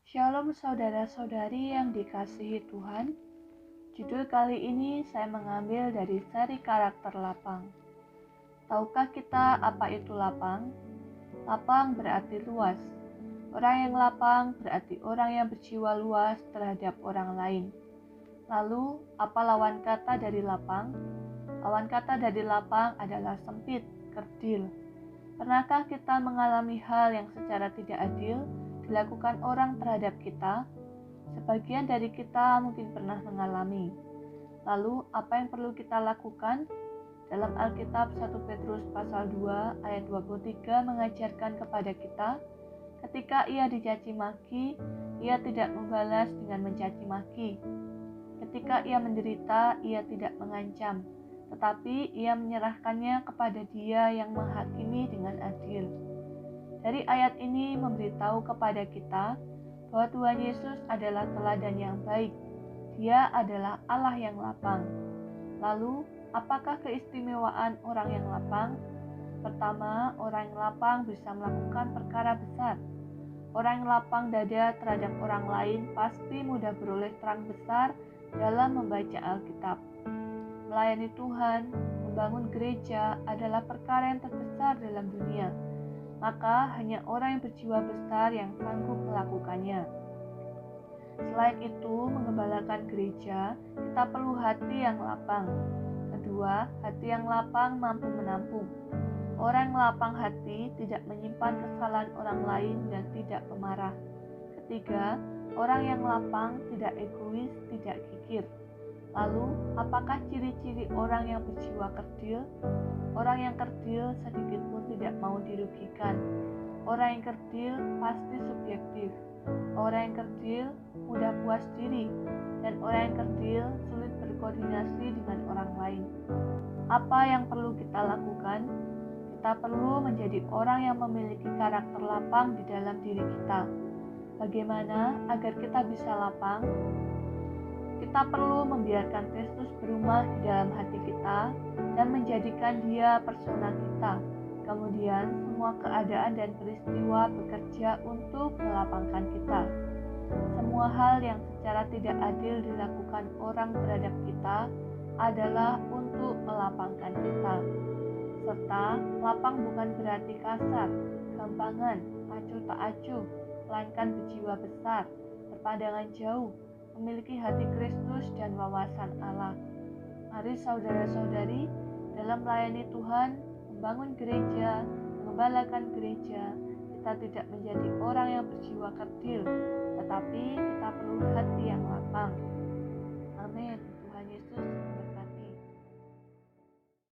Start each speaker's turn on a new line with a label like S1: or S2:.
S1: Shalom saudara-saudari yang dikasihi Tuhan. Judul kali ini saya mengambil dari seri karakter lapang. Tahukah kita apa itu lapang? Lapang berarti luas. Orang yang lapang berarti orang yang berjiwa luas terhadap orang lain. Lalu, apa lawan kata dari lapang? Lawan kata dari lapang adalah sempit, kerdil. Pernahkah kita mengalami hal yang secara tidak adil dilakukan orang terhadap kita? Sebagian dari kita mungkin pernah mengalami. Lalu, apa yang perlu kita lakukan? Dalam Alkitab 1 Petrus pasal 2 ayat 23 mengajarkan kepada kita, ketika ia dicaci maki, ia tidak membalas dengan mencaci maki. Ketika ia menderita, ia tidak mengancam, tetapi ia menyerahkannya kepada Dia yang menghakimi dengan adil. Dari ayat ini memberitahu kepada kita bahwa Tuhan Yesus adalah teladan yang baik. Dia adalah Allah yang lapang. Lalu, apakah keistimewaan orang yang lapang? Pertama, orang yang lapang bisa melakukan perkara besar. Orang yang lapang dada terhadap orang lain pasti mudah beroleh terang besar dalam membaca Alkitab. Melayani Tuhan, membangun gereja adalah perkara yang terbesar dalam dunia. Maka hanya orang yang berjiwa besar yang sanggup melakukannya. Selain itu, mengembalakan gereja, kita perlu hati yang lapang. Kedua, hati yang lapang mampu menampung. Orang yang lapang hati tidak menyimpan kesalahan orang lain dan tidak pemarah. Ketiga, orang yang lapang tidak egois, tidak kikir. Lalu, apakah ciri-ciri orang yang berjiwa kerdil? Orang yang kerdil sedikit pun tidak mau dirugikan. Orang yang kerdil pasti subjektif. Orang yang kerdil mudah puas diri. Dan orang yang kerdil sulit berkoordinasi dengan orang lain. Apa yang perlu kita lakukan? Kita perlu menjadi orang yang memiliki karakter lapang di dalam diri kita. Bagaimana agar kita bisa lapang? Kita perlu membiarkan Kristus berumah di dalam hati kita dan menjadikan Dia persona kita. Kemudian semua keadaan dan peristiwa bekerja untuk melapangkan kita. Semua hal yang secara tidak adil dilakukan orang terhadap kita adalah untuk melapangkan kita. Serta lapang bukan berarti kasar, gampangan, acuh tak acuh, melainkan berjiwa besar, berpandangan jauh, memiliki hati Kristus dan wawasan Allah. Mari saudara-saudari, dalam melayani Tuhan, membangun gereja, mengembalakan gereja, kita tidak menjadi orang yang berjiwa kerdil, tetapi kita perlu hati yang lapang.